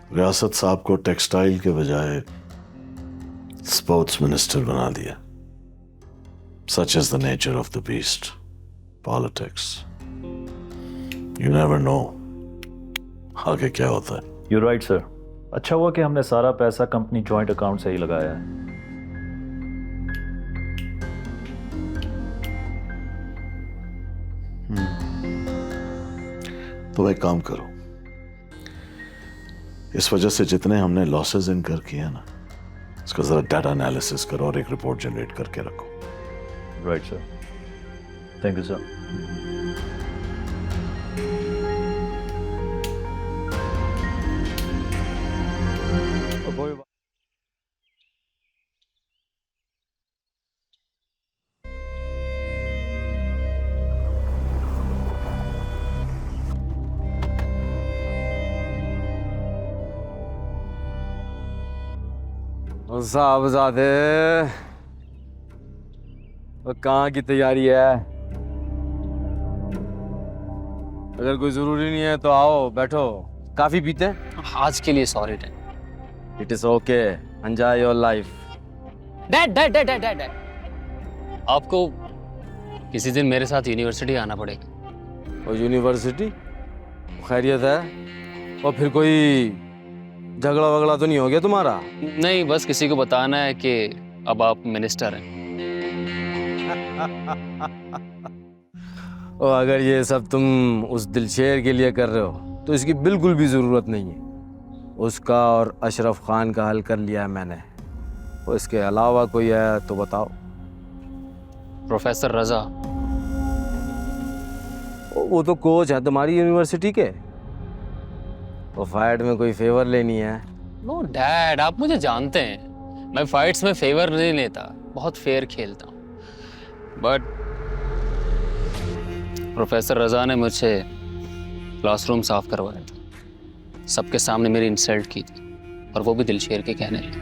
रियासत साहब को टेक्सटाइल के बजाय स्पोर्ट्स मिनिस्टर बना दिया। Such is the nature of the beast, politics. You never know आगे क्या होता है। You right sir. अच्छा हुआ कि हमने सारा पैसा कंपनी जॉइंट अकाउंट से ही लगाया है। तो एक काम करो, इस वजह से जितने हमने लॉसेस इनकर किए ना, इसका जरा डाटा एनालिसिस करो और एक रिपोर्ट जनरेट करके रखो। Right sir, thank you sir. साहबजादे, कहाँ की तैयारी है? अगर कोई जरूरी नहीं है तो आओ, बैठो। काफी पीते हैं? आज के लिए sorry dad. It is okay, enjoy your life. Dad dad dad dad dad आपको किसी दिन मेरे साथ यूनिवर्सिटी आना पड़ेगा। और यूनिवर्सिटी खैरियत है? और फिर कोई झगड़ा वगड़ा तो नहीं हो गया तुम्हारा? नहीं, बस किसी को बताना है कि अब आप मिनिस्टर हैं। और अगर ये सब तुम उस दिलशेर के लिए कर रहे हो तो इसकी बिल्कुल भी जरूरत नहीं है। उसका और अशरफ खान का हल कर लिया है मैंने। और इसके अलावा कोई है तो बताओ। प्रोफेसर रजा। वो तो कोच है तुम्हारी यूनिवर्सिटी के। वो फाइट में कोई फेवर लेनी है? नो डैड, आप मुझे जानते हैं, मैं फाइट्स में फेवर नहीं लेता, बहुत फेयर खेलता हूँ। बट प्रोफेसर रजा ने मुझसे क्लासरूम साफ करवाया था, सबके सामने मेरी इंसल्ट की थी, और वो भी दिलशेर के कहने लगे।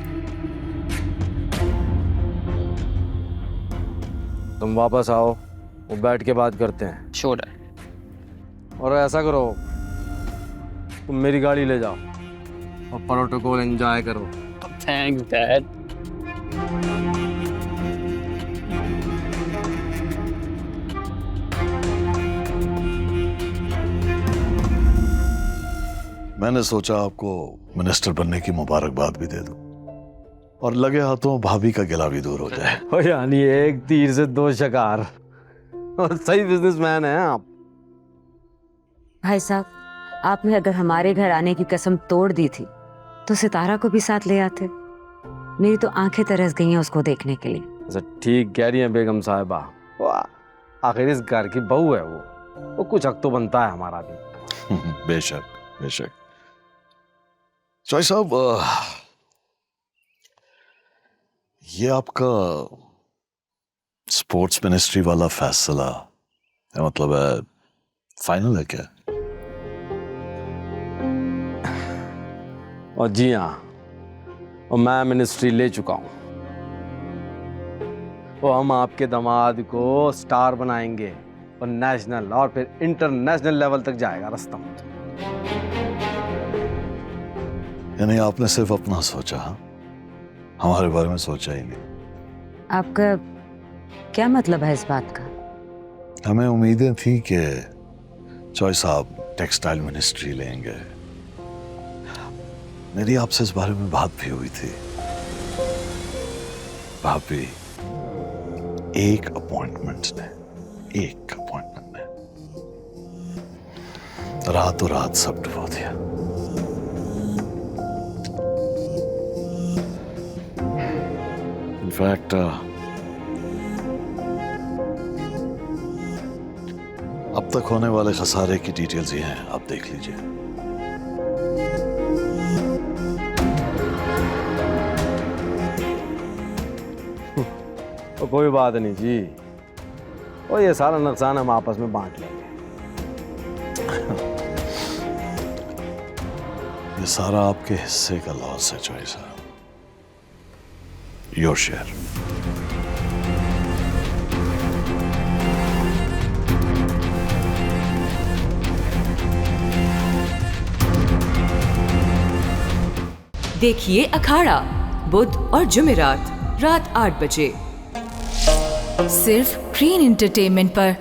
तुम वापस आओ, वो बैठ के बात करते हैं। Sure dad. और ऐसा करो, तुम मेरी गाड़ी ले जाओ और प्रोटोकॉल एंजॉय करो। Thanks dad. मैंने सोचा आपको मिनिस्टर बनने की मुबारकबाद भी दे दूं और लगे हाथों भाभी का गिला भी दूर हो जाए। ओ यानी एक तीर से दो शिकार। और सही बिजनेसमैन हैं आप। भाई साहब, आपने अगर हमारे घर आने की कसम तोड़ दी थी तो सितारा को भी साथ ले आते। मेरी तो आंखें तरस गई हैं उसको देखने के लिए। अच्छा, ठीक कह रही हैं बेगम साहिबा। वो आखिर इस घर की बहू है वो कुछ हक तो बनता है हमारा भी। बेशक बेशक। चॉइस साहब, ये आपका स्पोर्ट्स मिनिस्ट्री वाला फैसला मतलब है फाइनल है क्या? और जी हाँ, और मैं मिनिस्ट्री ले चुका हूँ। तो हम आपके दामाद को स्टार बनाएंगे और नेशनल और फिर इंटरनेशनल लेवल तक जाएगा रास्ता। यानी आपने सिर्फ अपना सोचा, हाँ? हमारे बारे में सोचा ही नहीं। आपका क्या मतलब है इस बात का? हमें उम्मीदें थी कि चॉइस साहब टेक्सटाइल मिनिस्ट्री लेंगे। मेरी आपसे इस बारे में बात भी हुई थी। भाभी, एक अपॉइंटमेंट ने रातों रात सब डुबो दिया। इनफैक्ट अब तक होने वाले खसारे की डिटेल्स ये हैं, आप देख लीजिए। तो कोई बात नहीं जी, और ये सारा नुकसान हम आपस में बांट लेंगे। ये सारा आपके हिस्से का लॉस है चॉइस साहब। Your share. देखिए अखाड़ा बुध और जुमेरात रात 8 बजे सिर्फ ग्रीन एंटरटेनमेंट पर।